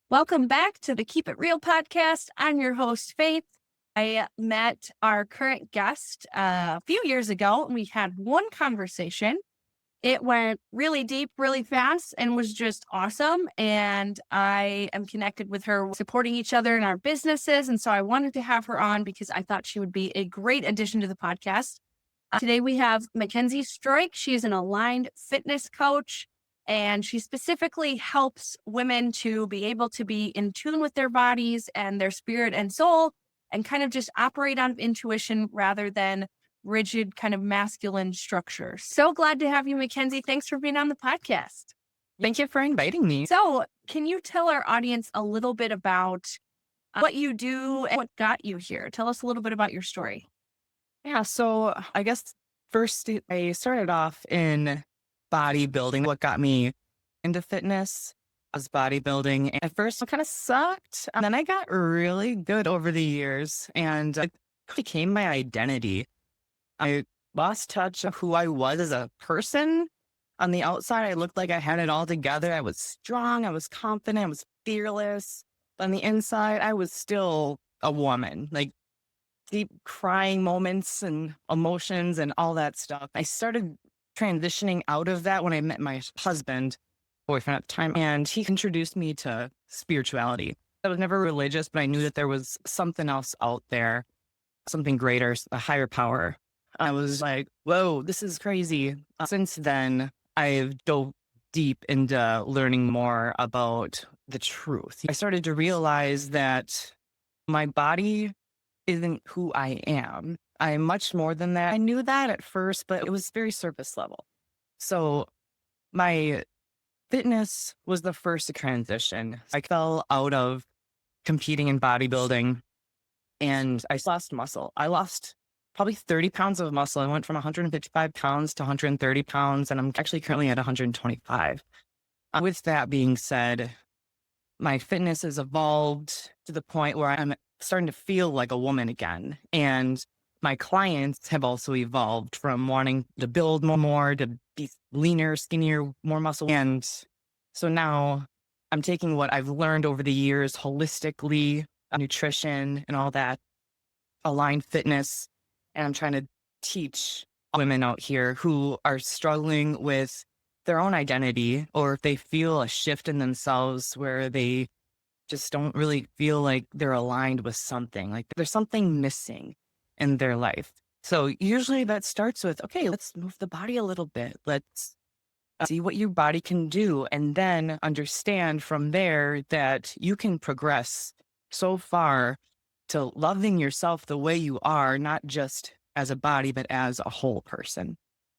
Welcome back to the Keep It Real podcast. I'm your host, Faith. I met our current guest a few years ago, and we had one conversation. It went really deep, really fast, and was just awesome. And I am connected with her, supporting each other in our businesses. And so I wanted to have her on because I thought she would be a great addition to the podcast. Today we have Makenzie Stroik. She is an aligned fitness coach, and she specifically helps women to be able to be in tune with their bodies and their spirit and soul and kind of just operate on intuition rather than rigid kind of masculine structure. So glad to have you, Makenzie. Thanks for being on the podcast. Thank you for inviting me. So can you tell our audience a little bit about what you do and what got you here? Tell us a little bit about your story. Yeah, so I guess first I started off in bodybuilding. What got me into fitness was bodybuilding. And at first, it kind of sucked. And then I got really good over the years, and it became my identity. I lost touch of who I was as a person. On the outside, I looked like I had it all together. I was strong, I was confident, I was fearless. But on the inside, I was still a woman. Like, deep crying moments and emotions and all that stuff. I started transitioning out of that when I met my husband, boyfriend at the time, and he introduced me to spirituality. I was never religious, but I knew that there was something else out there, something greater, a higher power. I was like, whoa, this is crazy. Since then, I've dove deep into learning more about the truth. I started to realize that my body isn't who I am. I'm much more than that. I knew that at first, but it was very surface level. So my fitness was the first to transition. I fell out of competing in bodybuilding and I lost muscle. I lost probably 30 pounds of muscle. I went from 155 pounds to 130 pounds, and I'm actually currently at 125. With that being said, my fitness has evolved to the point where I'm starting to feel like a woman again. And my clients have also evolved from wanting to build more, to be leaner, skinnier, more muscle. And so now I'm taking what I've learned over the years holistically, nutrition and all that, aligned fitness, and I'm trying to teach women out here who are struggling with their own identity, or if they feel a shift in themselves where they just don't really feel like they're aligned with something, like there's something missing in their life. So usually that starts with, okay, let's move the body a little bit. Let's see what your body can do. And then understand from there that you can progress so far to loving yourself the way you are, not just as a body, but as a whole person.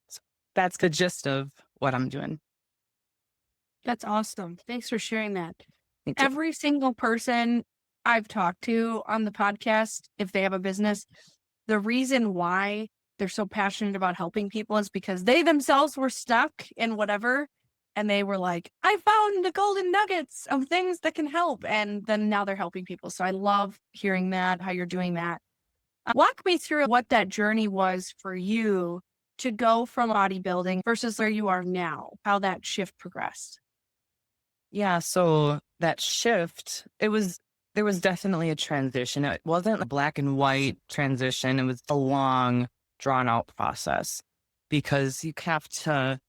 So that's the gist of what I'm doing. That's awesome. Thanks for sharing that. Thank you. Every single person I've talked to on the podcast, if they have a business, the reason why they're so passionate about helping people is because they themselves were stuck in whatever. And they were like, I found the golden nuggets of things that can help. And then now they're helping people. So I love hearing that, how you're doing that. Walk me through what that journey was for you to go from bodybuilding versus where you are now, how that shift progressed. Yeah, so that shift, there was definitely a transition. It wasn't a black and white transition. It was a long, drawn out process because you have to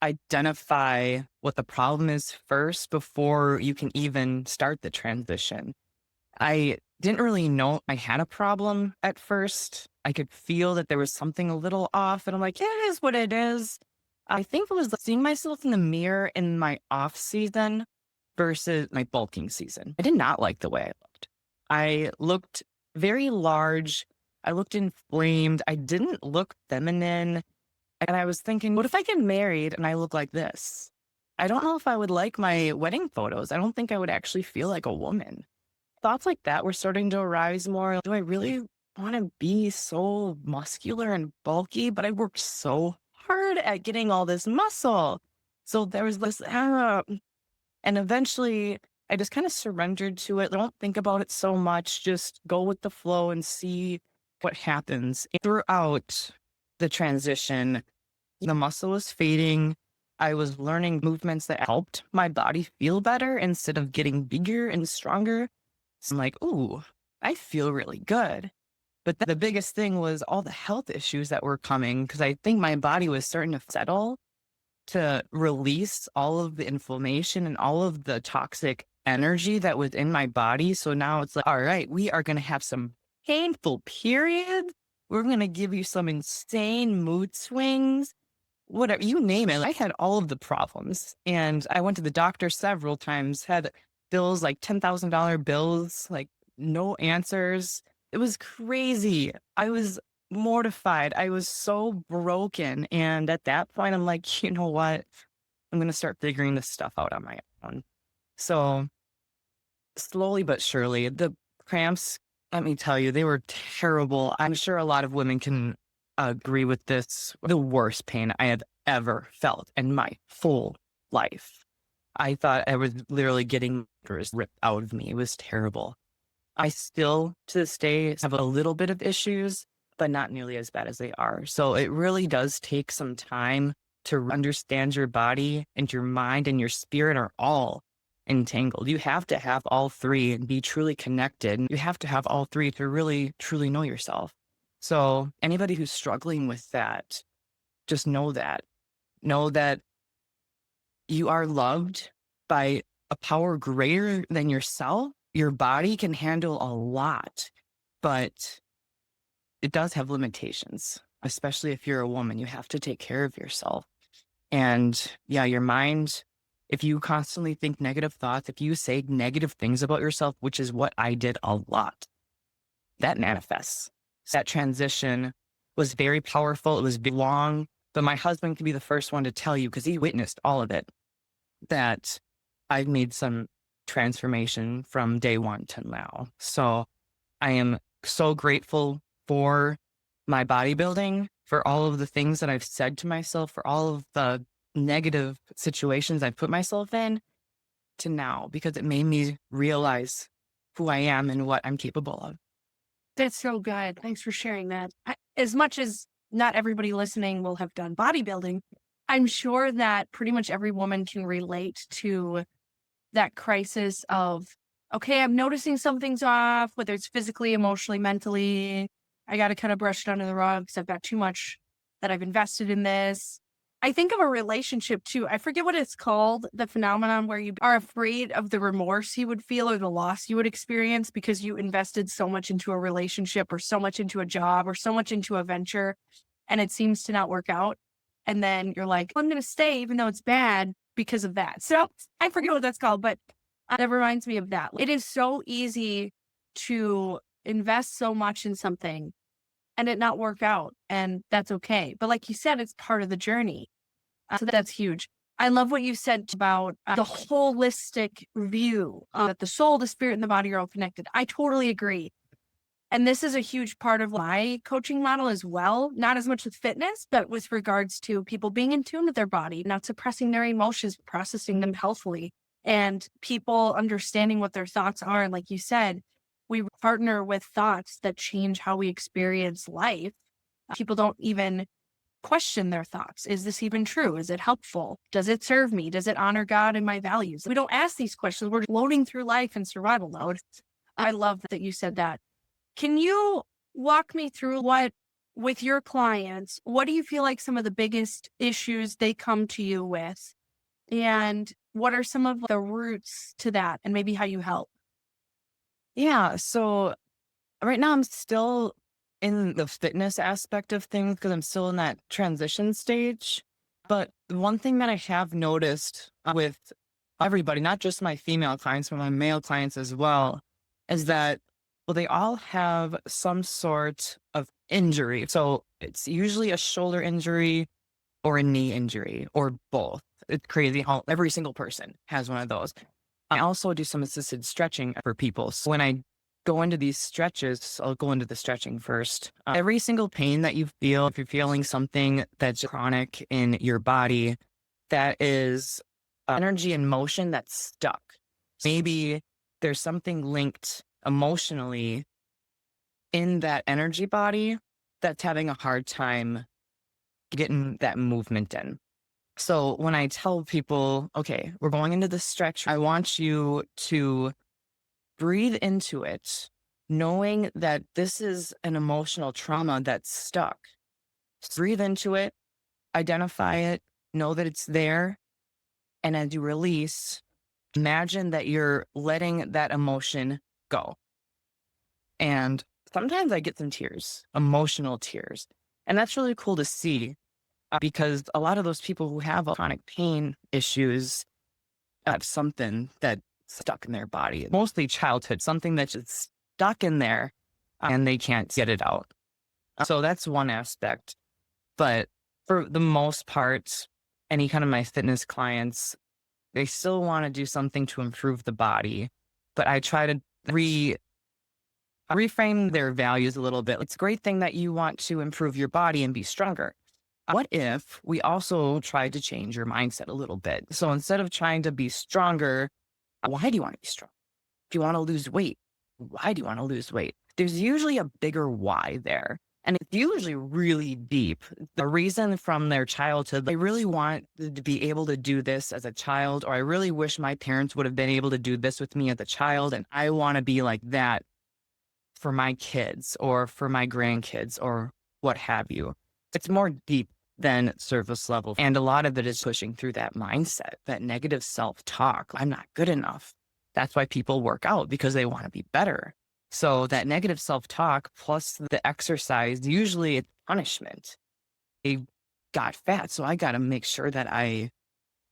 identify what the problem is first before you can even start the transition. I didn't really know I had a problem at first. I could feel that there was something a little off, and I'm like, yeah, it is what it is. I think it was seeing myself in the mirror in my off season versus my bulking season. I did not like the way I looked. I looked very large. I looked inflamed. I didn't look feminine. And I was thinking, what if I get married and I look like this? I don't know if I would like my wedding photos. I don't think I would actually feel like a woman. Thoughts like that were starting to arise more. Do I really want to be so muscular and bulky? But I worked so hard at getting all this muscle. So there was this, and eventually I just kind of surrendered to it. Don't think about it so much. Just go with the flow and see what happens. Throughout the transition, the muscle was fading. I was learning movements that helped my body feel better instead of getting bigger and stronger. So I'm like, ooh, I feel really good. But the biggest thing was all the health issues that were coming because I think my body was starting to settle to release all of the inflammation and all of the toxic energy that was in my body. So now it's like, all right, we are going to have some painful periods. We're going to give you some insane mood swings, whatever, you name it. I had all of the problems and I went to the doctor several times, had bills like $10,000 bills, like no answers. It was crazy. I was mortified. I was so broken. And at that point, I'm like, you know what? I'm going to start figuring this stuff out on my own. So slowly but surely, the cramps, let me tell you, they were terrible. I'm sure a lot of women can agree with this. The worst pain I have ever felt in my full life. I thought I was literally getting ripped out of me. It was terrible. I still, to this day, have a little bit of issues, but not nearly as bad as they are. So it really does take some time to understand your body and your mind and your spirit are all entangled. You have to have all three and be truly connected. You have to have all three to really, truly know yourself. So anybody who's struggling with that, just know that you are loved by a power greater than yourself. Your body can handle a lot, but it does have limitations, especially if you're a woman. You have to take care of yourself. And yeah, your mind, if you constantly think negative thoughts, if you say negative things about yourself, which is what I did a lot, that manifests. That transition was very powerful. It was long, but my husband can be the first one to tell you, because he witnessed all of it, that I've made some transformation from day one to now. So I am so grateful for my bodybuilding, for all of the things that I've said to myself, for all of the negative situations I've put myself in to now, because it made me realize who I am and what I'm capable of. That's so good. Thanks for sharing that. As much as not everybody listening will have done bodybuilding, I'm sure that pretty much every woman can relate to that crisis of, okay, I'm noticing something's off, whether it's physically, emotionally, mentally. I got to kind of brush it under the rug because I've got too much that I've invested in this. I think of a relationship too. I forget what it's called, the phenomenon where you are afraid of the remorse you would feel or the loss you would experience because you invested so much into a relationship or so much into a job or so much into a venture and it seems to not work out. And then you're like, I'm going to stay even though it's bad because of that. So I forget what that's called, but that reminds me of that. It is so easy to invest so much in something and it not work out. And that's okay. But like you said, it's part of the journey. So that's huge. I love what you said about the holistic view that the soul, the spirit, and the body are all connected. I totally agree. And this is a huge part of my coaching model as well, not as much with fitness, but with regards to people being in tune with their body, not suppressing their emotions, processing them healthfully, and people understanding what their thoughts are. And like you said, we partner with thoughts that change how we experience life. People don't even question their thoughts. Is this even true? Is it helpful? Does it serve me? Does it honor God and my values? We don't ask these questions. We're floating through life in survival mode. I love that you said that. Can you walk me through with your clients, what do you feel like some of the biggest issues they come to you with? And what are some of the roots to that and maybe how you help? Yeah. So right now I'm still in the fitness aspect of things because I'm still in that transition stage. But the one thing that I have noticed with everybody, not just my female clients, but my male clients as well, is that, well, they all have some sort of injury. So it's usually a shoulder injury or a knee injury or both. It's crazy how every single person has one of those. I also do some assisted stretching for people. So when I go into these stretches, I'll go into the stretching first. Every single pain that you feel, if you're feeling something that's chronic in your body, that is energy and motion that's stuck. Maybe there's something linked emotionally in that energy body that's having a hard time getting that movement in. So when I tell people, okay, we're going into this stretch, I want you to breathe into it, knowing that this is an emotional trauma that's stuck. Breathe into it, identify it, know that it's there. And as you release, imagine that you're letting that emotion go. And sometimes I get some tears, emotional tears. And that's really cool to see because a lot of those people who have chronic pain issues have something that's stuck in their body, mostly childhood, something that's just stuck in there and they can't get it out. So that's one aspect. But for the most part, any kind of my fitness clients, they still want to do something to improve the body. But I try to reframe their values a little bit. It's a great thing that you want to improve your body and be stronger. What if we also tried to change your mindset a little bit? So instead of trying to be stronger, why do you want to be strong? If you want to lose weight, why do you want to lose weight? There's usually a bigger why there. And it's usually really deep. The reason from their childhood, they really want to be able to do this as a child, or I really wish my parents would have been able to do this with me as a child. And I want to be like that for my kids or for my grandkids or what have you. It's more deep than surface level. And a lot of it is pushing through that mindset, that negative self-talk. I'm not good enough. That's why people work out, because they want to be better. So that negative self-talk plus the exercise, usually it's punishment. I got fat, so I got to make sure that I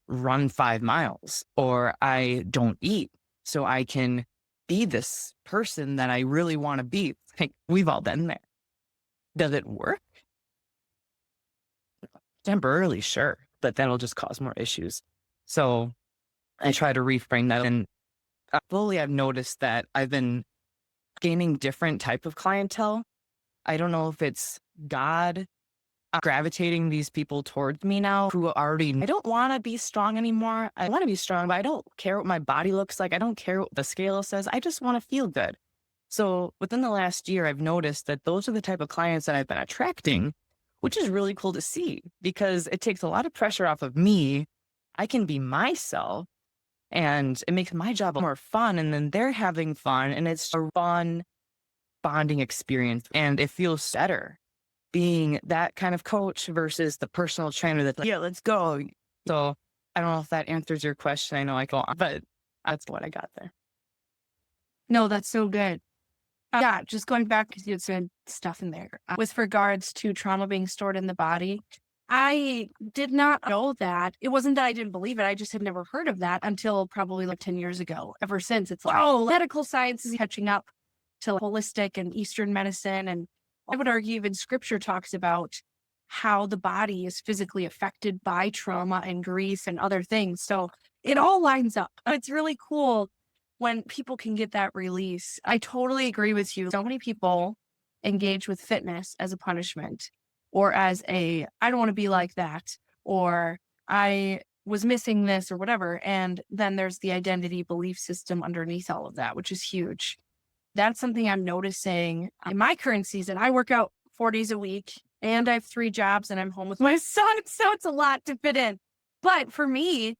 run 5 miles or I don't eat so I can be this person that I really want to be. Like, we've all been there. Does it work? Temporarily, sure, but that'll just cause more issues. So I try to reframe that. And slowly I've noticed that I've been gaining different type of clientele. I don't know if it's God gravitating these people towards me now who already, I don't want to be strong anymore. I want to be strong, but I don't care what my body looks like. I don't care what the scale says. I just want to feel good. So within the last year, I've noticed that those are the type of clients that I've been attracting, which is really cool to see because it takes a lot of pressure off of me. I can be myself and it makes my job more fun. And then they're having fun and it's a fun bonding experience. And it feels better being that kind of coach versus the personal trainer that's like, yeah, let's go. So I don't know if that answers your question. I know I go on, but that's what I got there. No, that's so good. Yeah, just going back because you had said stuff in there with regards to trauma being stored in the body. I did not know that. It wasn't that I didn't believe it. I just had never heard of that until probably like 10 years ago. Ever since, it's like, oh, medical science is catching up to holistic and Eastern medicine. And I would argue even scripture talks about how the body is physically affected by trauma and grief and other things. So it all lines up. It's really cool when people can get that release. I totally agree with you. So many people engage with fitness as a punishment or as a, I don't want to be like that, or I was missing this or whatever. And then there's the identity belief system underneath all of that, which is huge. That's something I'm noticing in my current season. I work out 4 days a week and I have 3 jobs and I'm home with my son. So it's a lot to fit in. But for me,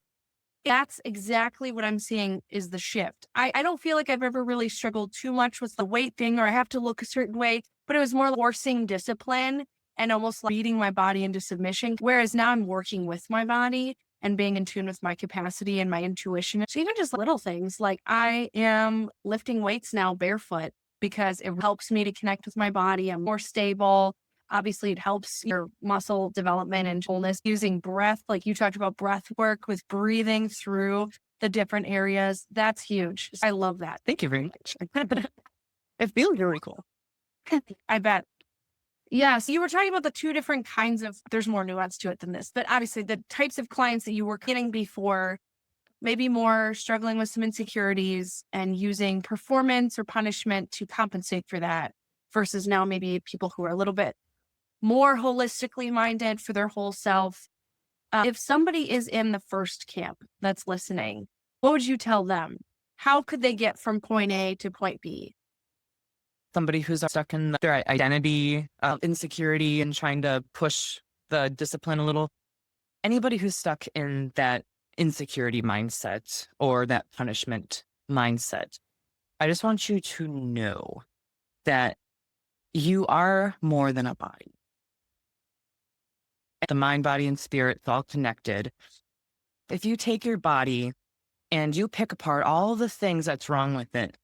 that's exactly what I'm seeing is the shift. I don't feel like I've ever really struggled too much with the weight thing or I have to look a certain way, but it was more forcing discipline and almost like beating my body into submission. Whereas now I'm working with my body and being in tune with my capacity and my intuition. So even just little things like I am lifting weights now barefoot because it helps me to connect with my body. I'm more stable. Obviously, it helps your muscle development and wholeness using breath. Like you talked about breath work with breathing through the different areas. That's huge. I love that. Thank you very much. It feels really cool. I bet. Yes. You were talking about the 2 different kinds of, there's more nuance to it than this, but obviously the types of clients that you were getting before, maybe more struggling with some insecurities and using performance or punishment to compensate for that versus now maybe people who are a little bit more holistically minded for their whole self. If somebody is in the first camp that's listening, what would you tell them? How could they get from point A to point B? Somebody who's stuck in their identity, insecurity, and trying to push the discipline a little. anybody who's stuck in that insecurity mindset or that punishment mindset, I just want you to know that you are more than a body. The mind, body, and spirit, it's all connected. If you take your body and you pick apart all the things that's wrong with it,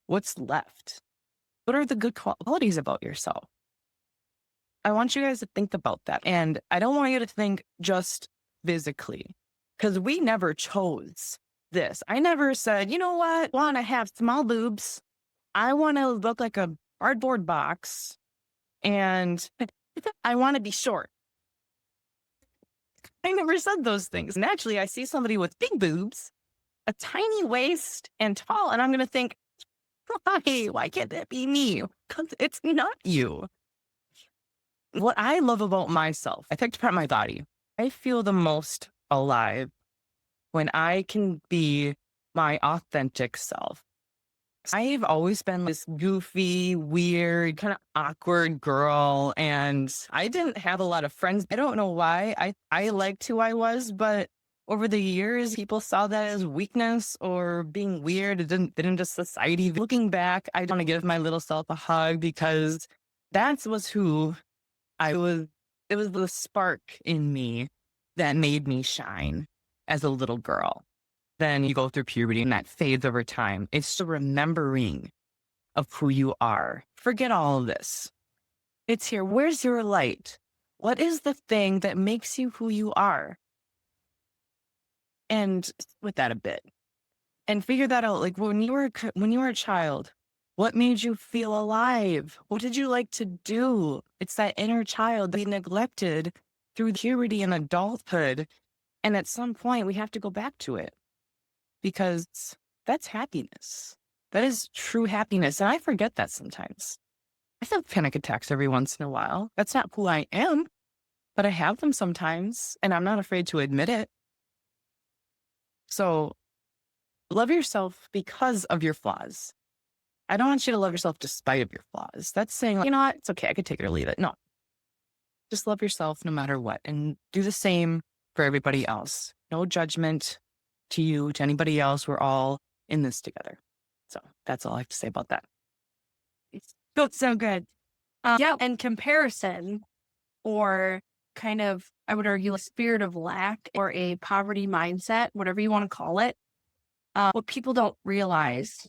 what's left? What are the good qualities about yourself? I want you guys to think about that. And I don't want you to think just physically, because we never chose this. I never said, you know what, I want to have small boobs. I want to look like a cardboard box. And I want to be short. I never said those things. Naturally, I see somebody with big boobs, a tiny waist, and tall, and I'm going to think, why can't that be me? Because it's not you. What I love about myself, I picked apart my body. I feel the most alive when I can be my authentic self. I've always been this goofy, weird, kind of awkward girl, and I didn't have a lot of friends. I don't know why. I liked who I was, but over the years, people saw that as weakness or being weird. It didn't fit into society. Looking back, I want to give my little self a hug because that was who I was. It was the spark in me that made me shine as a little girl. Then you go through puberty and that fades over time. It's the remembering of who you are. Forget all of this. It's here. Where's your light? What is the thing that makes you who you are? And with that a bit and figure that out. Like when you were a child, what made you feel alive? What did you like to do? It's that inner child that we neglected through puberty and adulthood. And at some point we have to go back to it because that's happiness. That is true happiness. And I forget that sometimes. I have panic attacks every once in a while. That's not who I am, but I have them sometimes and I'm not afraid to admit it. So love yourself because of your flaws. I don't want you to love yourself despite of your flaws. That's saying, like, you know what, it's okay. I could take it or leave it. No, just love yourself no matter what and do the same for everybody else. No judgment to you, to anybody else. We're all in this together. So that's all I have to say about that. It's so good. Yeah. And comparison or kind of, I would argue, a spirit of lack or a poverty mindset, whatever you want to call it. What people don't realize,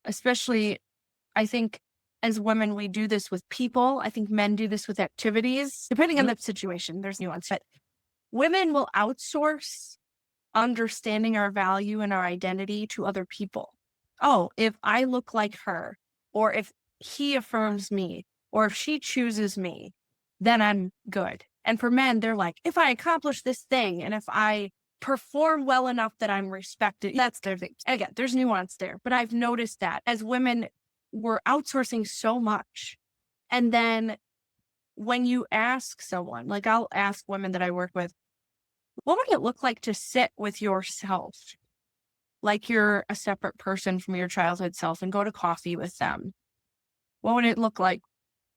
especially, I think as women, we do this with people. I think men do this with activities, depending on the situation. There's nuance, but women will outsource understanding our value and our identity to other people. Oh, if I look like her, or if he affirms me, or if she chooses me, then I'm good. And for men, they're like, if I accomplish this thing and if I perform well enough that I'm respected, that's their thing. Again, there's nuance there. But I've noticed that as women, we're outsourcing so much. And then when you ask someone, like I'll ask women that I work with, what would it look like to sit with yourself? Like you're a separate person from your childhood self and go to coffee with them. What would it look like?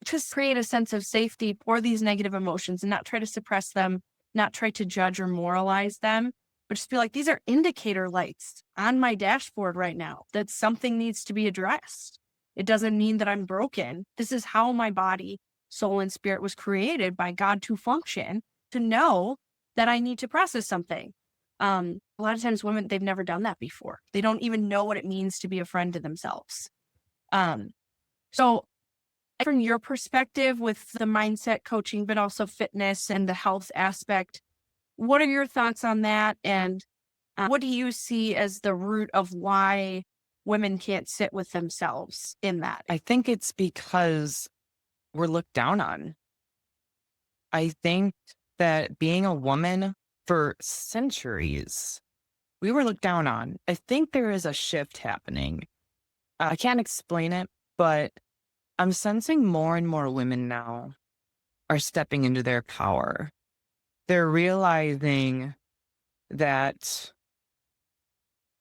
Just create a sense of safety for these negative emotions and not try to suppress them, not try to judge or moralize them, but just be like, these are indicator lights on my dashboard right now that something needs to be addressed. It doesn't mean that I'm broken. This is how my body, soul, and spirit was created by God to function, to know that I need to process something. A lot of times women, they've never done that before. They don't even know what it means to be a friend to themselves. So from your perspective with the mindset coaching, but also fitness and the health aspect, what are your thoughts on that? And what do you see as the root of why women can't sit with themselves in that? I think it's because we're looked down on. I think that being a woman for centuries, we were looked down on. I think there is a shift happening. I can't explain it, but I'm sensing more and more women now are stepping into their power. They're realizing that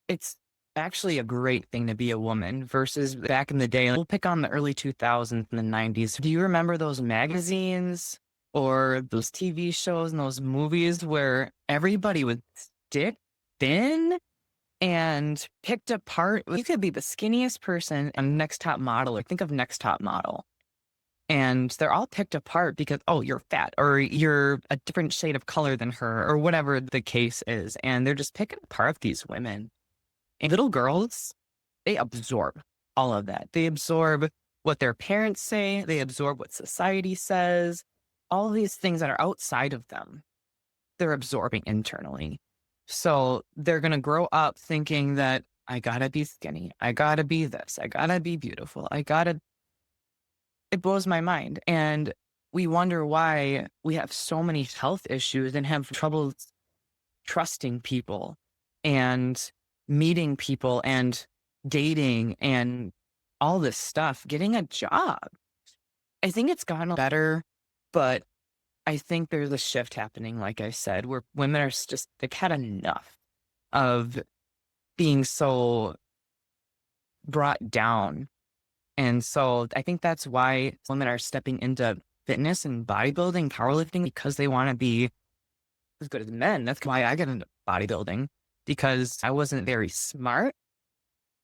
it's actually a great thing to be a woman versus back in the day. We'll pick on the early 2000s and the 90s. Do you remember those magazines or those TV shows and those movies where everybody was stick thin and picked apart. You could be the skinniest person on Next Top Model, or think of Next Top Model. And they're all picked apart because, oh, you're fat or you're a different shade of color than her or whatever the case is. And they're just picking apart these women. And little girls, they absorb all of that. They absorb what their parents say. They absorb what society says. All of these things that are outside of them, they're absorbing internally. So they're going to grow up thinking that I got to be skinny. I got to be this. I got to be beautiful. It blows my mind. And we wonder why we have so many health issues and have trouble trusting people and meeting people and dating and all this stuff, getting a job. I think it's gotten better, but I think there's a shift happening, like I said, where women are just, they've had enough of being so brought down. And so I think that's why women are stepping into fitness and bodybuilding, powerlifting, because they want to be as good as men. That's why I got into bodybuilding, because I wasn't very smart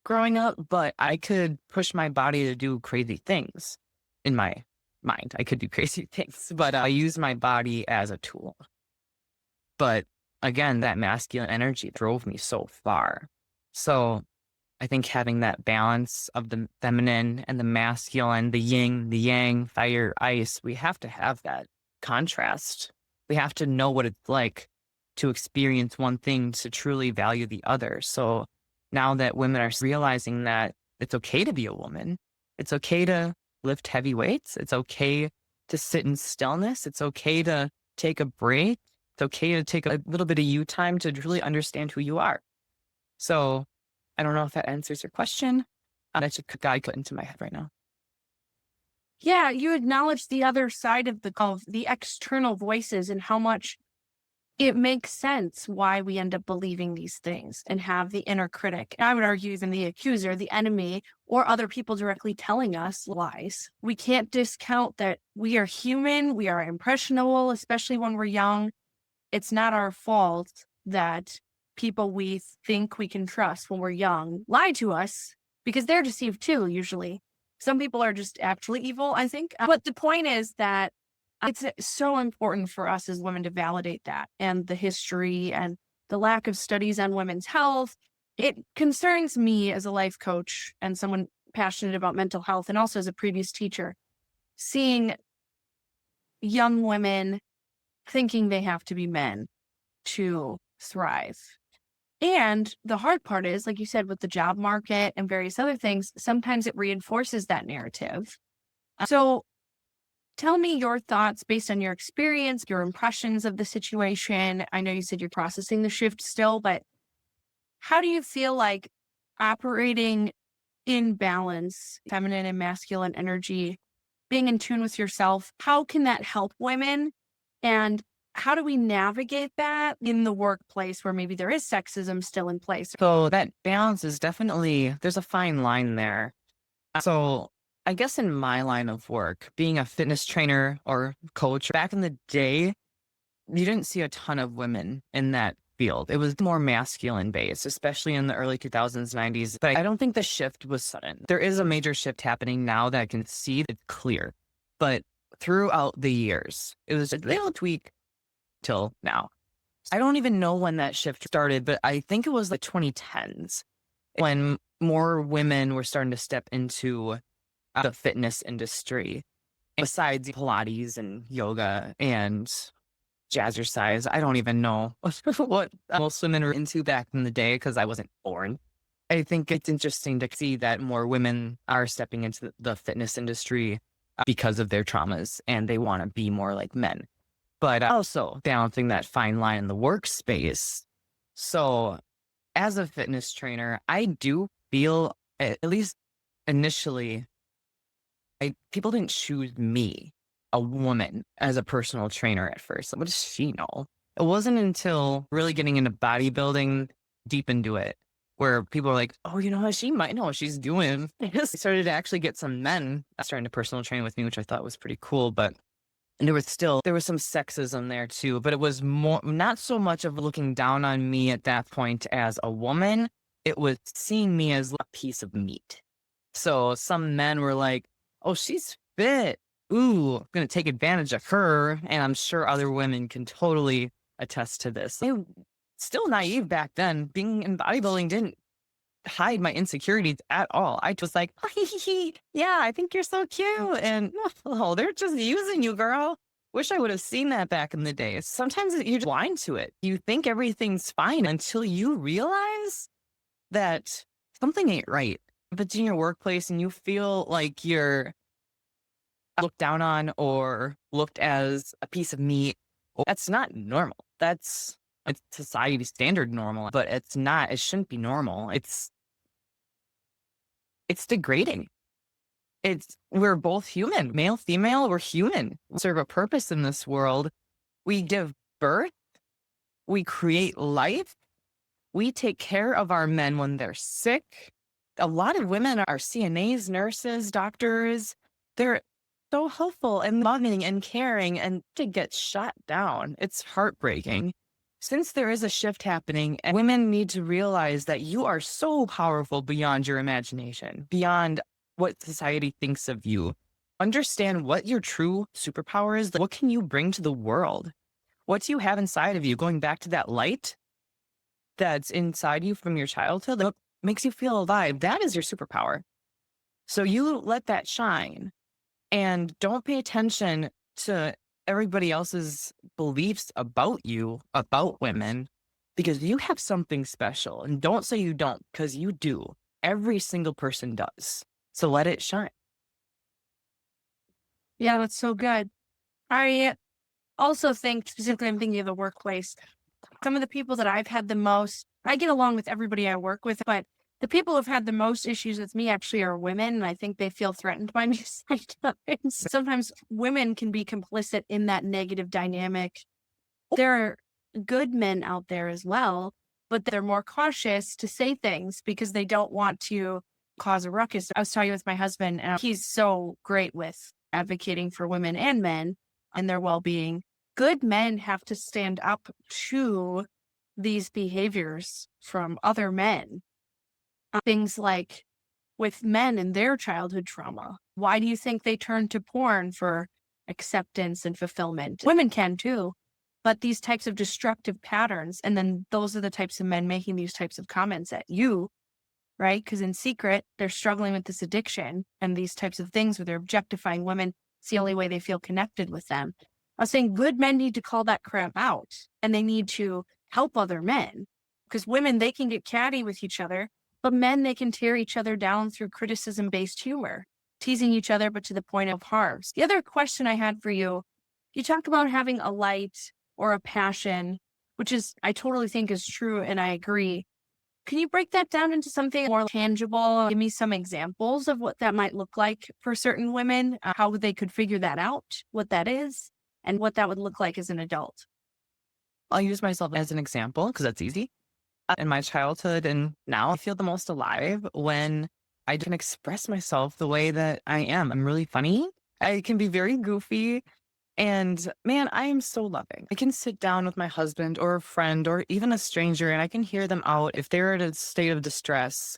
growing up, but I could push my body to do crazy things in my mind. I could do crazy things, but I use my body as a tool. But again, that masculine energy drove me so far. So I think having that balance of the feminine and the masculine, the yin, the yang, fire, ice, we have to have that contrast. We have to know what it's like to experience one thing to truly value the other. So now that women are realizing that it's okay to be a woman, it's okay to lift heavy weights, it's okay to sit in stillness, it's okay to take a break, it's okay to take a little bit of you time to really understand who you are. So I don't know if that answers your question. That's just a guy put into my head right now. Yeah, you acknowledge the other side of the external voices and how much it makes sense why we end up believing these things and have the inner critic. I would argue even the accuser, the enemy, or other people directly telling us lies. We can't discount that we are human, we are impressionable, especially when we're young. It's not our fault that people we think we can trust when we're young lie to us, because they're deceived too, usually. Some people are just actually evil, I think. But the point is that it's so important for us as women to validate that, and the history and the lack of studies on women's health. It concerns me as a life coach and someone passionate about mental health, and also as a previous teacher, seeing young women thinking they have to be men to thrive. And the hard part is, like you said, with the job market and various other things, sometimes it reinforces that narrative. So tell me your thoughts based on your experience, your impressions of the situation. I know you said you're processing the shift still, but how do you feel like operating in balance, feminine and masculine energy, being in tune with yourself? How can that help women? And how do we navigate that in the workplace where maybe there is sexism still in place? So that balance is definitely, there's a fine line there. So I guess in my line of work, being a fitness trainer or coach, back in the day, you didn't see a ton of women in that field. It was more masculine based, especially in the early 2000s, 90s. But I don't think the shift was sudden. There is a major shift happening now that I can see it's clear. But throughout the years, it was a little tweak till now. I don't even know when that shift started, but I think it was the 2010s when more women were starting to step into the fitness industry. Besides Pilates and yoga and jazzercise, I don't even know what most women were into back in the day because I wasn't born. I think it's interesting to see that more women are stepping into the fitness industry because of their traumas and they want to be more like men. But also balancing that fine line in the workspace. So as a fitness trainer, I do feel, at least initially, people didn't choose me, a woman, as a personal trainer at first. What does she know? It wasn't until really getting into bodybuilding, deep into it, where people are like, oh, you know what? She might know what she's doing. I started to actually get some men starting to personal train with me, which I thought was pretty cool. But And there was some sexism there too, but it was more, not so much of looking down on me at that point as a woman. It was seeing me as a piece of meat. So some men were like, oh, she's fit. Ooh, I'm going to take advantage of her. And I'm sure other women can totally attest to this. I was still naive back then. Being in bodybuilding didn't hide my insecurities at all. I was like, yeah, I think you're so cute. And oh, they're just using you, girl. Wish I would have seen that back in the day. Sometimes you're blind to it. You think everything's fine until you realize that something ain't right. If it's in your workplace and you feel like you're looked down on or looked as a piece of meat, that's not normal. It's society standard normal, but it's not. It shouldn't be normal. It's degrading. We're both human, male, female, we're human. We serve a purpose in this world. We give birth, we create life, we take care of our men when they're sick. A lot of women are CNAs, nurses, doctors. They're so helpful and loving and caring, and to get shot down. It's heartbreaking. Since there is a shift happening, and women need to realize that you are so powerful beyond your imagination, beyond what society thinks of you. Understand what your true superpower is. What can you bring to the world? What do you have inside of you? Going back to that light that's inside you from your childhood, that makes you feel alive. That is your superpower. So you let that shine and don't pay attention to everybody else's beliefs about you, about women, because you have something special. And don't say you don't, because you do. Every single person does. So let it shine. Yeah, that's so good. I also think, specifically, I'm thinking of the workplace. Some of the people that I've had the most, I get along with everybody I work with, but the people who've had the most issues with me actually are women, and I think they feel threatened by me sometimes. Sometimes women can be complicit in that negative dynamic. There are good men out there as well, but they're more cautious to say things because they don't want to cause a ruckus. I was talking with my husband, and he's so great with advocating for women and men and their well-being. Good men have to stand up to these behaviors from other men. Things like with men and their childhood trauma. Why do you think they turn to porn for acceptance and fulfillment? Women can too, but these types of destructive patterns, and then those are the types of men making these types of comments at you, right? Because in secret, they're struggling with this addiction and these types of things where they're objectifying women. It's the only way they feel connected with them. I was saying good men need to call that crap out, and they need to help other men, because women, they can get catty with each other, but men, they can tear each other down through criticism-based humor, teasing each other, but to the point of harm. The other question I had for you, you talk about having a light or a passion, which is, I totally think is true, and I agree. Can you break that down into something more tangible? Give me some examples of what that might look like for certain women, how they could figure that out, what that is, and what that would look like as an adult. I'll use myself as an example because that's easy. In my childhood and now, I feel the most alive when I can express myself the way that I am. I'm really funny. I can be very goofy. And man, I am so loving. I can sit down with my husband or a friend or even a stranger, and I can hear them out if they're in a state of distress.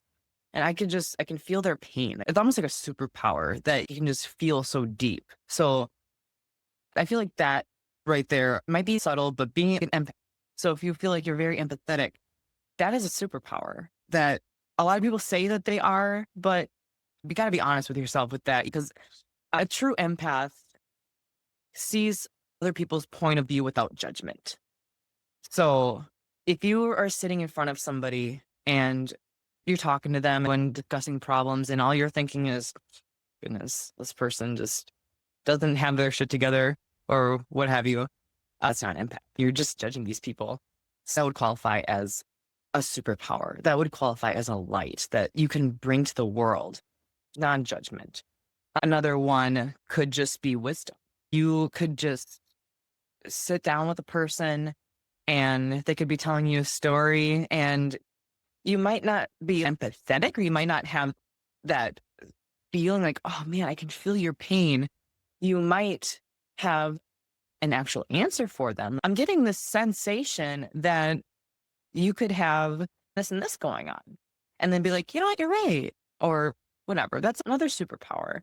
And I can feel their pain. It's almost like a superpower that you can just feel so deep. So I feel like that right there might be subtle, but being an empath. So if you feel like you're very empathetic, that is a superpower that a lot of people say that they are, but you got to be honest with yourself with that, because a true empath sees other people's point of view without judgment. So if you are sitting in front of somebody and you're talking to them when discussing problems and all you're thinking is, goodness, this person just doesn't have their shit together or what have you, that's not an empath. You're just judging these people. So that would qualify as a superpower. That would qualify as a light that you can bring to the world, non-judgment. Another one could just be wisdom. You could just sit down with a person and they could be telling you a story, and you might not be empathetic, or you might not have that feeling like, oh man, I can feel your pain. You might have an actual answer for them. I'm getting this sensation that you could have this and this going on. And then be like, you know what, you're right. Or whatever. That's another superpower.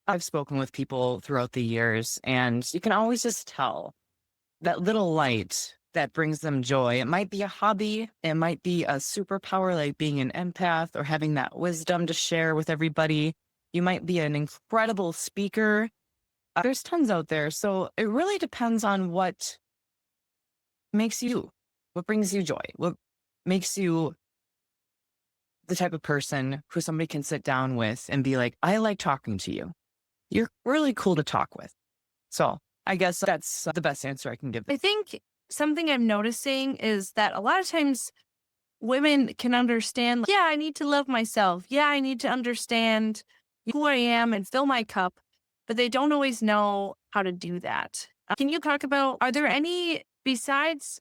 I've spoken with people throughout the years, and you can always just tell that little light that brings them joy. It might be a hobby, it might be a superpower like being an empath or having that wisdom to share with everybody. You might be an incredible speaker. There's tons out there. So it really depends on what makes you, what brings you joy, what makes you the type of person who somebody can sit down with and be like, I like talking to you. You're really cool to talk with. So I guess that's the best answer I can give. I think something I'm noticing is that a lot of times women can understand, like, yeah, I need to love myself. Yeah, I need to understand who I am and fill my cup, but they don't always know how to do that. Can you talk about, are there any besides,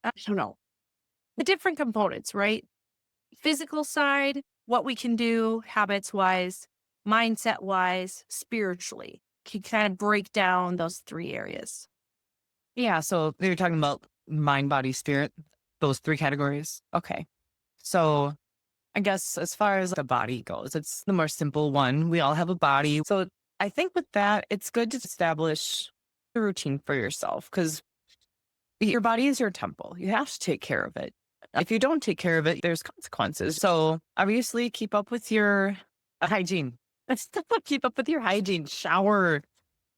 I don't know, the different components, right? Physical side, what we can do habits wise, mindset wise, spiritually. Can you kind of break down those three areas? Yeah. So you're talking about mind, body, spirit, those three categories. Okay. So I guess as far as the body goes, it's the more simple one. We all have a body. So I think with that, it's good to establish a routine for yourself because your body is your temple. You have to take care of it. If you don't take care of it, there's consequences. So obviously keep up with your hygiene. Keep up with your hygiene. Shower,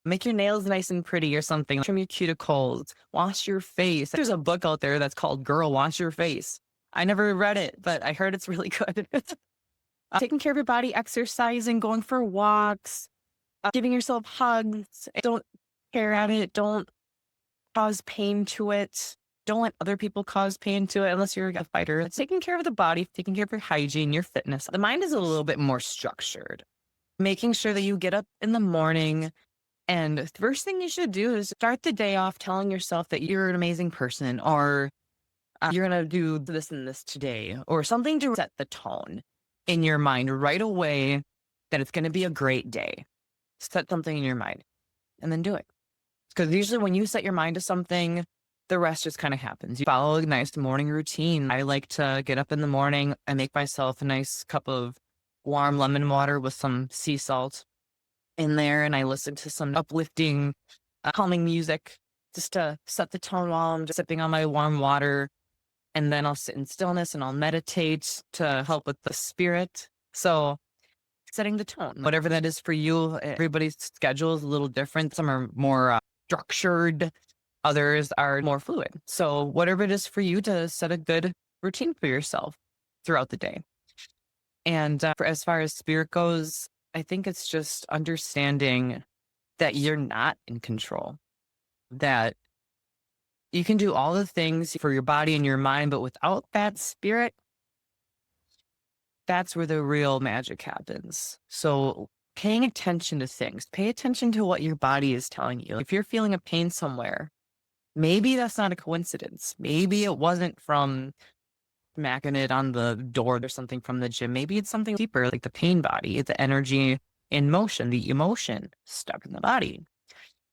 make your nails nice and pretty or something. Trim your cuticles, wash your face. There's a book out there that's called Girl, Wash Your Face. I never read it, but I heard it's really good. Taking care of your body, exercising, going for walks, giving yourself hugs. Don't tear at it. Don't cause pain to it. Don't let other people cause pain to it unless you're a fighter. It's taking care of the body, taking care of your hygiene, your fitness. The mind is a little bit more structured. Making sure that you get up in the morning, and the first thing you should do is start the day off telling yourself that you're an amazing person, or you're going to do this and this today, or something to set the tone in your mind right away that it's going to be a great day. Set something in your mind and then do it. Because usually when you set your mind to something, the rest just kind of happens. You follow a nice morning routine. I like to get up in the morning and make myself a nice cup of warm lemon water with some sea salt in there. And I listen to some uplifting, calming music just to set the tone while I'm just sipping on my warm water. And then I'll sit in stillness and I'll meditate to help with the spirit. So setting the tone, whatever that is for you, everybody's schedule is a little different. Some are more structured. Others are more fluid. So whatever it is for you to set a good routine for yourself throughout the day. And as far as spirit goes, I think it's just understanding that you're not in control, that you can do all the things for your body and your mind, but without that spirit, that's where the real magic happens. So paying attention to things, pay attention to what your body is telling you. If you're feeling a pain somewhere, maybe that's not a coincidence. Maybe it wasn't from smacking it on the door or something from the gym. Maybe it's something deeper, like the pain body, the energy in motion, the emotion stuck in the body.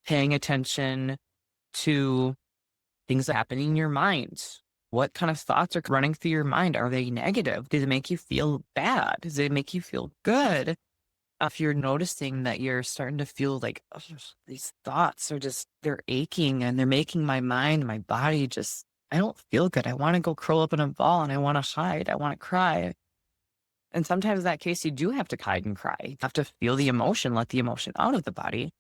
Paying attention to things that happen in your mind. What kind of thoughts are running through your mind? Are they negative? Does it make you feel bad? Does it make you feel good? If you're noticing that you're starting to feel like, "Oh, these thoughts are just, they're aching and they're making my mind, my body just, I don't feel good. I want to go curl up in a ball and I want to hide. I want to cry." And sometimes in that case, you do have to hide and cry. You have to feel the emotion, let the emotion out of the body.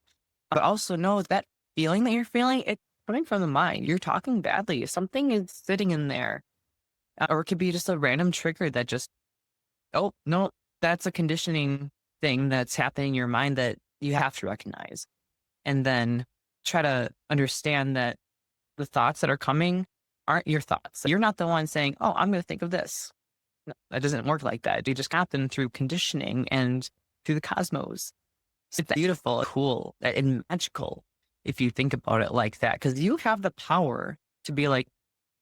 But also know that feeling that you're feeling, it's coming from the mind. You're talking badly. Something is sitting in there. Or it could be just a random trigger that just, oh, no, that's a conditioning thing that's happening in your mind that you have to recognize. And then try to understand that the thoughts that are coming aren't your thoughts. You're not the one saying, oh, I'm going to think of this. No, that doesn't work like that. They just happen through conditioning and through the cosmos. It's beautiful, cool, and magical if you think about it like that, because you have the power to be like,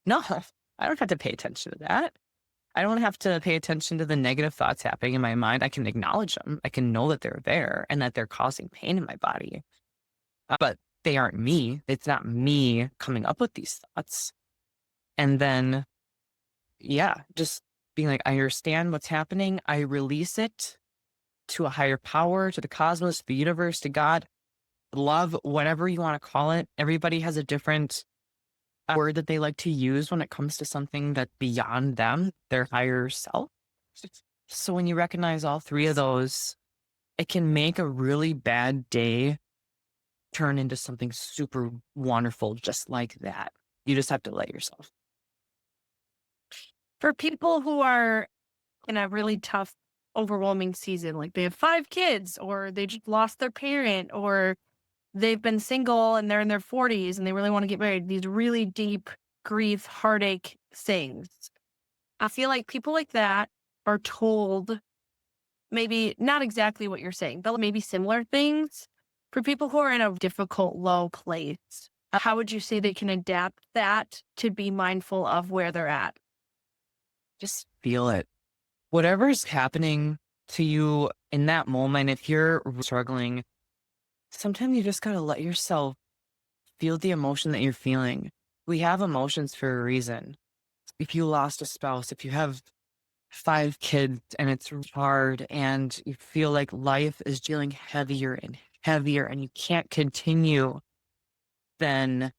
no, I don't have to pay attention to that. I don't have to pay attention to the negative thoughts happening in my mind. I can acknowledge them. I can know that they're there and that they're causing pain in my body. But they aren't me. It's not me coming up with these thoughts. And then, yeah, just being like, I understand what's happening. I release it to a higher power, to the cosmos, the universe, to God, love, whatever you want to call it. Everybody has a different word that they like to use when it comes to something that's beyond them, their higher self. So when you recognize all three of those, it can make a really bad day turn into something super wonderful, just like that. You just have to let yourself. For people who are in a really tough, overwhelming season, like they have 5 kids, or they just lost their parent, or they've been single and they're in their 40s and they really want to get married, these really deep grief, heartache things. I feel like people like that are told maybe not exactly what you're saying, but maybe similar things. For people who are in a difficult, low place, how would you say they can adapt that to be mindful of where they're at? Just feel it. Whatever's happening to you in that moment, if you're struggling, sometimes you just got to let yourself feel the emotion that you're feeling. We have emotions for a reason. If you lost a spouse, if you have 5 kids and it's hard and you feel like life is dealing heavier and heavier and you can't continue, then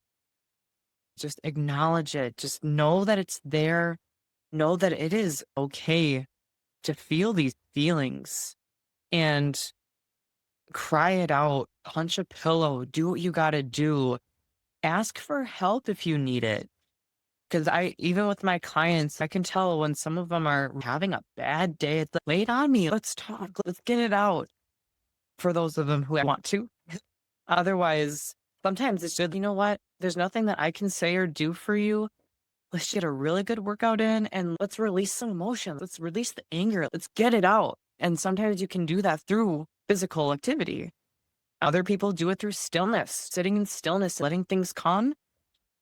just acknowledge it. Just know that it's there. Know that it is okay to feel these feelings and cry it out, punch a pillow, do what you got to do. Ask for help if you need it. Because even with my clients, I can tell when some of them are having a bad day. It's like, lay it on me. Let's talk. Let's get it out. For those of them who want to. Otherwise, sometimes it's just, you know what? There's nothing that I can say or do for you. Let's get a really good workout in and let's release some emotion. Let's release the anger. Let's get it out. And sometimes you can do that through physical activity. Other people do it through stillness, sitting in stillness, letting things calm.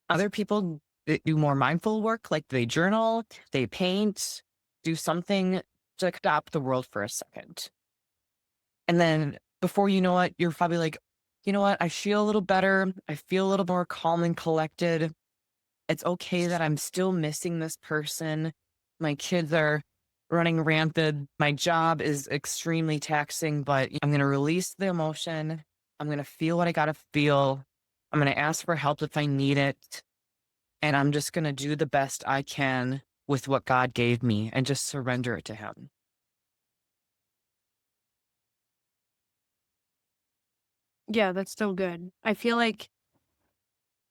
Other people do more mindful work, like they journal, they paint, do something to stop the world for a second. And then before you know it, you're probably like, you know what? I feel a little better. I feel a little more calm and collected. It's okay that I'm still missing this person. My kids are running rampant. My job is extremely taxing, but I'm going to release the emotion. I'm going to feel what I got to feel. I'm going to ask for help if I need it. And I'm just going to do the best I can with what God gave me and just surrender it to Him. Yeah, that's so good. I feel like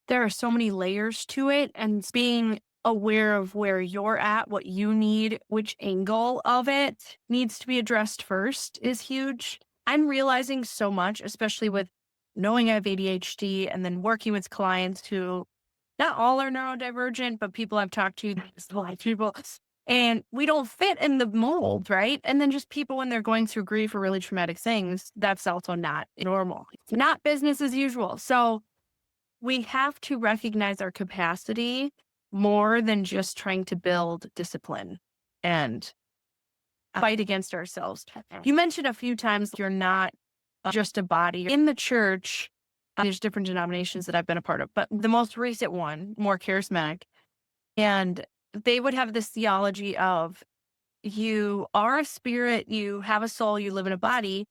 there are so many layers to it, and being aware of where you're at, what you need, which angle of it needs to be addressed first is huge. I'm realizing so much, especially with knowing I have ADHD and then working with clients who not all are neurodivergent, but people I've talked to, there's a lot of people, and we don't fit in the mold, right? And then just people when they're going through grief or really traumatic things, that's also not normal. It's not business as usual. So we have to recognize our capacity more than just trying to build discipline and fight against ourselves. You mentioned a few times you're not just a body. In the church, there's different denominations that I've been a part of, but the most recent one, more charismatic, and they would have this theology of you are a spirit, you have a soul, you live in a body.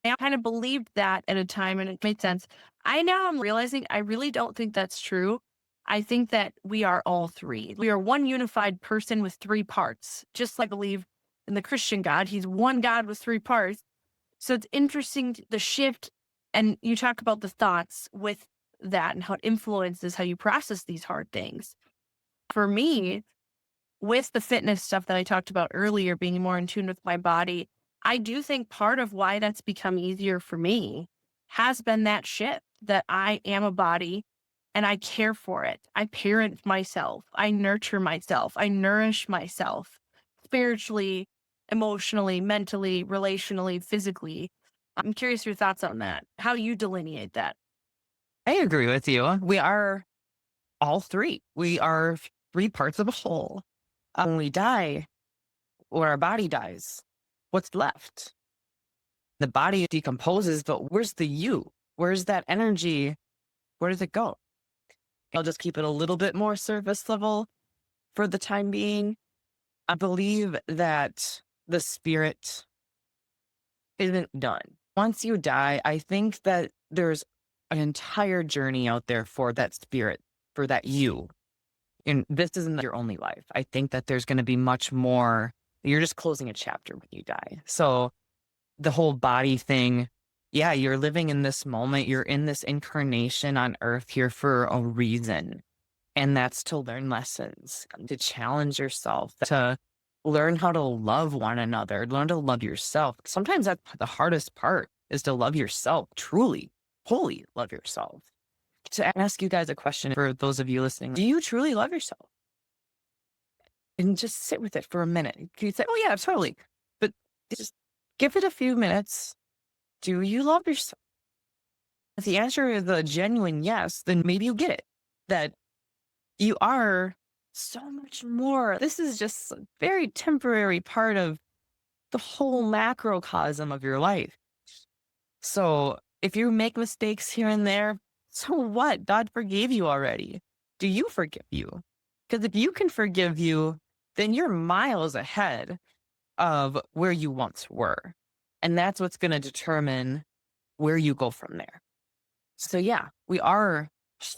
I kind of believed that at a time and it made sense. I now am realizing I really don't think that's true. I think that we are all three. We are one unified person with 3 parts. Just like I believe in the Christian God, he's one God with 3 parts. So it's interesting the shift. And you talk about the thoughts with that and how it influences how you process these hard things. For me, with the fitness stuff that I talked about earlier, being more in tune with my body, I do think part of why that's become easier for me has been that shift that I am a body and I care for it. I parent myself. I nurture myself. I nourish myself spiritually, emotionally, mentally, relationally, physically. I'm curious your thoughts on that, how you delineate that. I agree with you. We are all three. We are 3 parts of a whole. When we die, or our body dies, what's left? The body decomposes, but where's the you? Where's that energy Where does it go? I'll just keep it a little bit more surface level for the time being. I believe that the spirit isn't done. Once you die, I think that there's an entire journey out there for that spirit, for that you. And this isn't your only life. I think that there's going to be much more. You're just closing a chapter when you die. So the whole body thing, yeah, you're living in this moment. You're in this incarnation on earth here for a reason. And that's to learn lessons, to challenge yourself, to learn how to love one another, learn to love yourself. Sometimes that's the hardest part, is to love yourself, truly, wholly love yourself. To ask you guys a question for those of you listening, do you truly love yourself? And just sit with it for a minute. Can you say, oh yeah, totally. But just give it a few minutes. Do you love yourself? If the answer is a genuine yes, then maybe you get it. That you are so much more. This is just a very temporary part of the whole macrocosm of your life. So if you make mistakes here and there, so what? God forgave you already. Do you forgive you? Because if you can forgive you, then you're miles ahead of where you once were. And that's what's going to determine where you go from there. So yeah, we are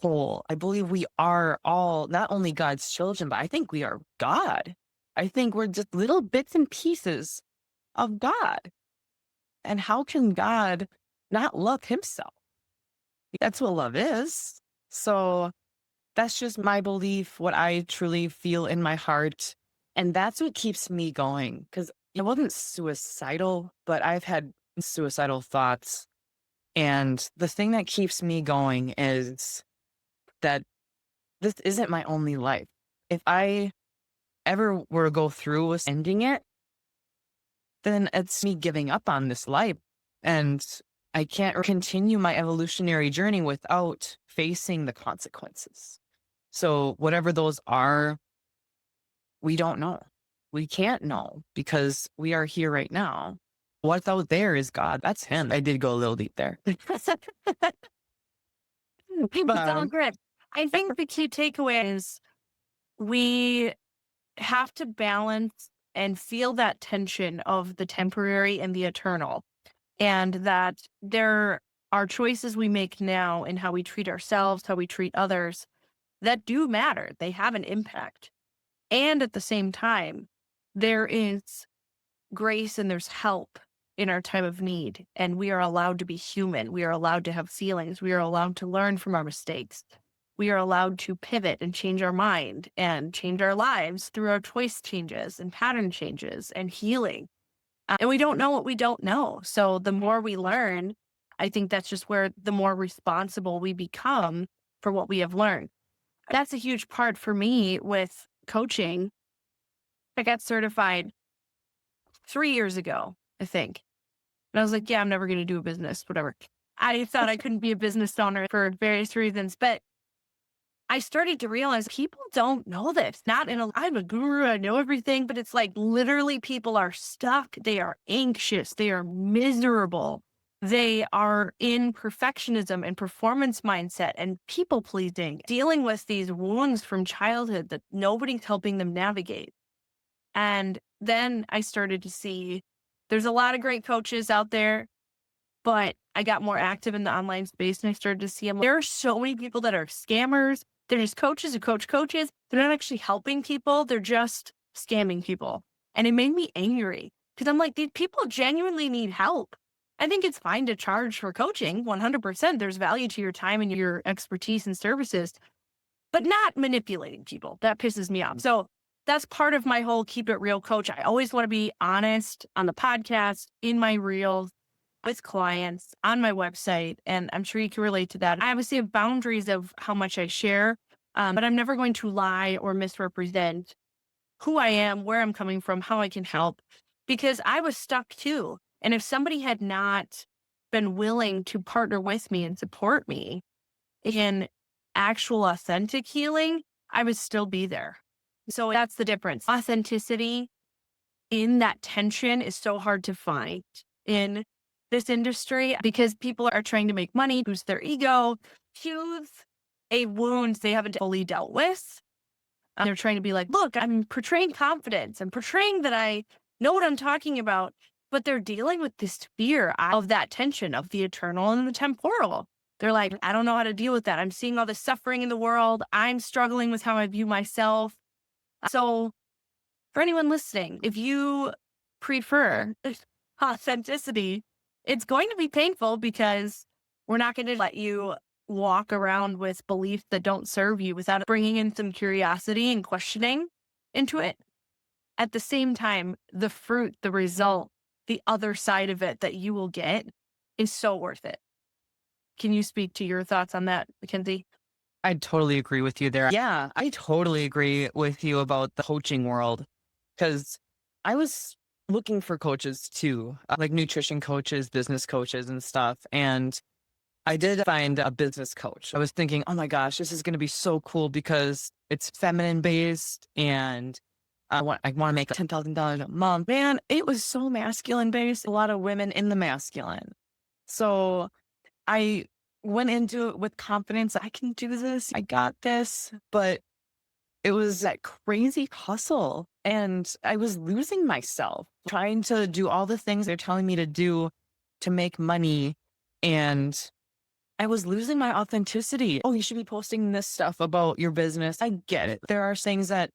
whole. I believe we are all not only God's children, but I think we are God. I think we're just little bits and pieces of God. And how can God not love himself? That's what love is. So that's just my belief, what I truly feel in my heart. And that's what keeps me going. Because I wasn't suicidal, but I've had suicidal thoughts. And the thing that keeps me going is that this isn't my only life. If I ever were to go through with ending it, then it's me giving up on this life. And I can't continue my evolutionary journey without facing the consequences. So whatever those are, we don't know. We can't know because we are here right now. What's out there is God. That's him. I did go a little deep there. It's all good. I think the key takeaway is we have to balance and feel that tension of the temporary and the eternal. And that there are choices we make now in how we treat ourselves, how we treat others that do matter. They have an impact. And at the same time, there is grace and there's help in our time of need. And we are allowed to be human. We are allowed to have feelings. We are allowed to learn from our mistakes. We are allowed to pivot and change our mind and change our lives through our choice changes and pattern changes and healing. And we don't know what we don't know. So the more we learn, I think that's just where the more responsible we become for what we have learned. That's a huge part for me with coaching. I got certified 3 years ago, I think. And I was like, yeah, I'm never going to do a business, whatever. I thought I couldn't be a business owner for various reasons, but I started to realize people don't know this. I'm a guru, I know everything, but it's like literally people are stuck. They are anxious. They are miserable. They are in perfectionism and performance mindset and people pleasing, dealing with these wounds from childhood that nobody's helping them navigate. And then I started to see there's a lot of great coaches out there, but I got more active in the online space and I started to see them. There are so many people that are scammers. They're just coaches who coach coaches. They're not actually helping people. They're just scamming people. And it made me angry because I'm like, these people genuinely need help. I think it's fine to charge for coaching. 100%. There's value to your time and your expertise and services, but not manipulating people. That pisses me off. So that's part of my whole keep it real coach. I always want to be honest on the podcast, in my reels, with clients, on my website. And I'm sure you can relate to that. I obviously have boundaries of how much I share, but I'm never going to lie or misrepresent who I am, where I'm coming from, how I can help, because I was stuck too. And if somebody had not been willing to partner with me and support me in actual authentic healing, I would still be there. So that's the difference. Authenticity in that tension is so hard to find in this industry because people are trying to make money, boost their ego, soothe a wound they haven't fully dealt with. They're trying to be like, look, I'm portraying confidence. I'm portraying that I know what I'm talking about. But they're dealing with this fear of that tension of the eternal and the temporal. They're like, I don't know how to deal with that. I'm seeing all this suffering in the world. I'm struggling with how I view myself. So, for anyone listening, if you prefer authenticity, it's going to be painful because we're not going to let you walk around with beliefs that don't serve you without bringing in some curiosity and questioning into it. At the same time, the fruit, the result, the other side of it that you will get is so worth it. Can you speak to your thoughts on that, Makenzie? I totally agree with you there. Yeah, I totally agree with you about the coaching world because I was looking for coaches too, like nutrition coaches, business coaches, and stuff. And I did find a business coach. I was thinking, oh my gosh, this is going to be so cool because it's feminine based and I want to make $10,000 a month. Man, it was so masculine based. A lot of women in the masculine. So I went into it with confidence. I can do this. I got this. But it was that crazy hustle. And I was losing myself trying to do all the things they're telling me to do to make money. And I was losing my authenticity. Oh, you should be posting this stuff about your business. I get it. There are things that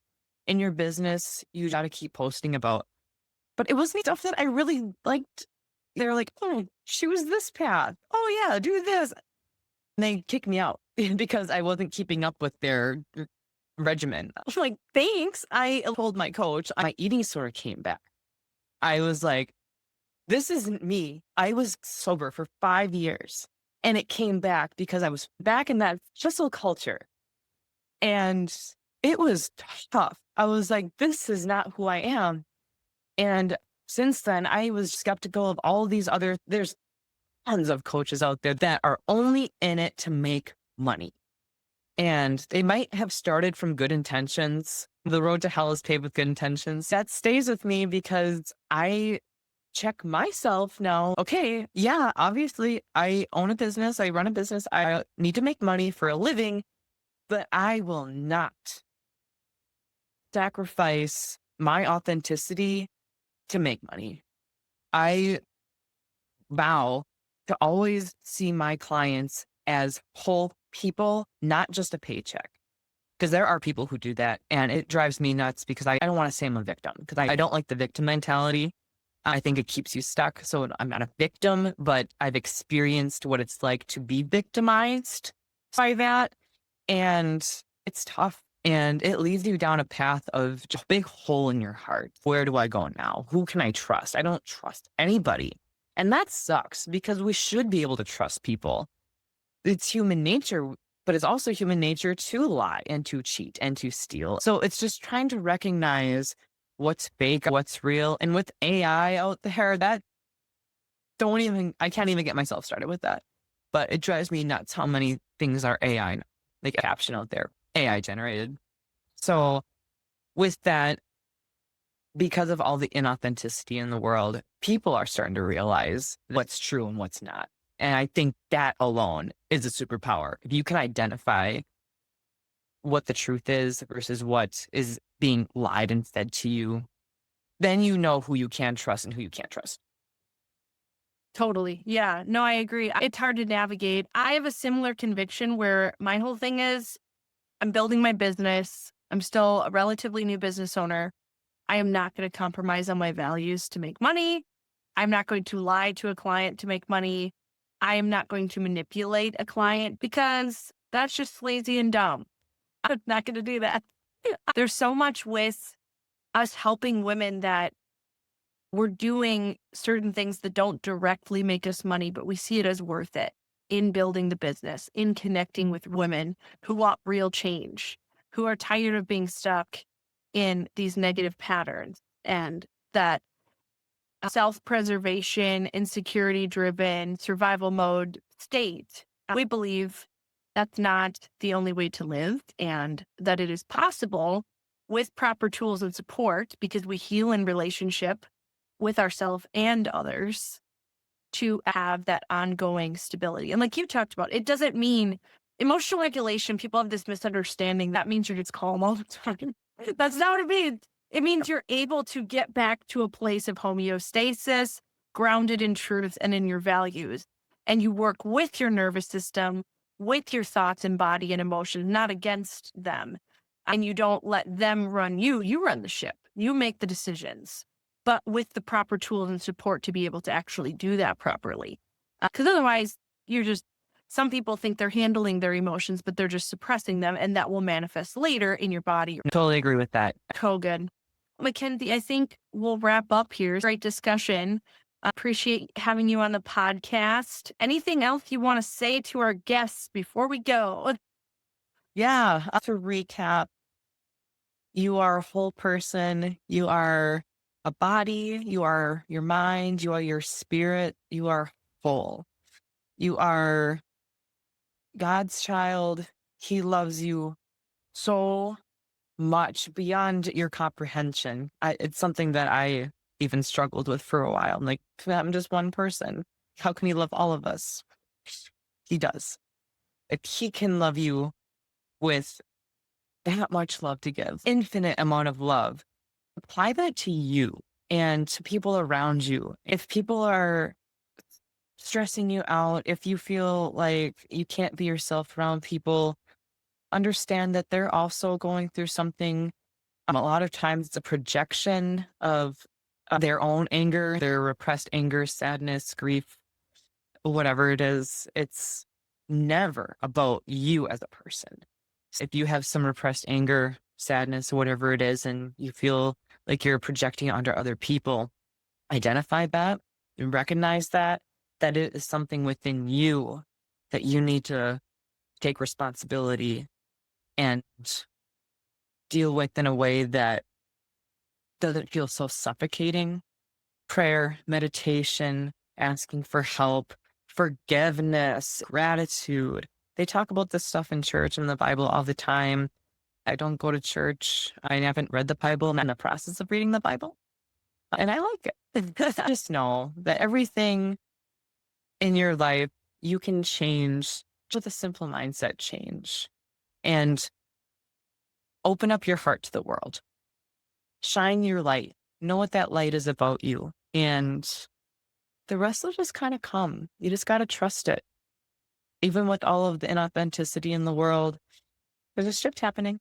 in your business you got to keep posting about. But it wasn't stuff that I really liked. They're like, oh, choose this path. Oh, yeah, do this. And they kicked me out because I wasn't keeping up with their regimen. I was like, thanks. I told my coach, my eating disorder came back. I was like, this isn't me. I was sober for 5 years and it came back because I was back in that hustle culture. And it was tough. I was like, this is not who I am. And since then, I was skeptical of all these there's tons of coaches out there that are only in it to make money. And they might have started from good intentions. The road to hell is paved with good intentions. That stays with me because I check myself now. Okay, yeah, obviously I own a business. I run a business. I need to make money for a living, but I will not sacrifice my authenticity to make money. I vow to always see my clients as whole people, not just a paycheck. Because there are people who do that. And it drives me nuts because I don't want to say I'm a victim because I don't like the victim mentality. I think it keeps you stuck. So I'm not a victim, but I've experienced what it's like to be victimized by that. And it's tough. And it leads you down a path of just a big hole in your heart. Where do I go now? Who can I trust? I don't trust anybody. And that sucks because we should be able to trust people. It's human nature, but it's also human nature to lie and to cheat and to steal. So it's just trying to recognize what's fake, what's real. And with AI out there, I can't even get myself started with that. But it drives me nuts how many things are AI, like a caption out there, AI generated. So with that, because of all the inauthenticity in the world, people are starting to realize what's true and what's not. And I think that alone is a superpower. If you can identify what the truth is versus what is being lied and fed to you, then you know who you can trust and who you can't trust. Totally. Yeah. No, I agree. It's hard to navigate. I have a similar conviction where my whole thing is I'm building my business. I'm still a relatively new business owner. I am not going to compromise on my values to make money. I'm not going to lie to a client to make money. I am not going to manipulate a client because that's just lazy and dumb. I'm not going to do that. There's so much with us helping women that we're doing certain things that don't directly make us money, but we see it as worth it in building the business, in connecting with women who want real change, who are tired of being stuck in these negative patterns, and that self-preservation, insecurity-driven, survival mode state. We believe that's not the only way to live and that it is possible with proper tools and support because we heal in relationship with ourselves and others to have that ongoing stability. And like you talked about, it doesn't mean Emotional regulation, people have this misunderstanding. That means you're just calm all the time. That's not what it means. It means you're able to get back to a place of homeostasis, grounded in truth and in your values. And you work with your nervous system, with your thoughts and body and emotions, not against them. And you don't let them run you. You run the ship. You make the decisions, but with the proper tools and support to be able to actually do that properly. Because otherwise, some people think they're handling their emotions, but they're just suppressing them, and that will manifest later in your body. Totally agree with that. So good. Makenzie, I think we'll wrap up here. Great discussion. I appreciate having you on the podcast. Anything else you want to say to our guests before we go? Yeah. To recap, you are a whole person. You are a body. You are your mind. You are your spirit. You are whole. You are God's child. He loves you so much beyond your comprehension. It's something that I even struggled with for a while. I'm like, I'm just one person. How can he love all of us? He does. If he can love you with that much love to give, infinite amount of love, apply that to you and to people around you. If people are stressing you out, if you feel like you can't be yourself around people, understand that they're also going through something. A lot of times it's a projection of their own anger, their repressed anger, sadness, grief, whatever it is. It's never about you as a person. If you have some repressed anger, sadness, whatever it is, and you feel like you're projecting it onto other people, identify that and recognize that it is something within you that you need to take responsibility and deal with in a way that doesn't feel so suffocating. Prayer, meditation, asking for help, forgiveness, gratitude. They talk about this stuff in church and the Bible all the time. I don't go to church. I haven't read the Bible. I'm in the process of reading the Bible. And I like it. Just know that everything in your life you can change with a simple mindset change. And open up your heart to the world. Shine your light. Know what that light is about you. And the rest will just kind of come. You just got to trust it. Even with all of the inauthenticity in the world, there's a shift happening.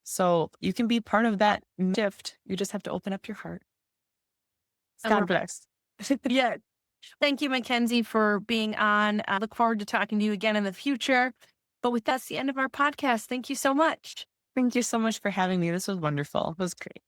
So you can be part of that shift. You just have to open up your heart. God bless. Yeah. Thank you, Makenzie, for being on. I look forward to talking to you again in the future. But with that's the end of our podcast. Thank you so much. Thank you so much for having me. This was wonderful. It was great.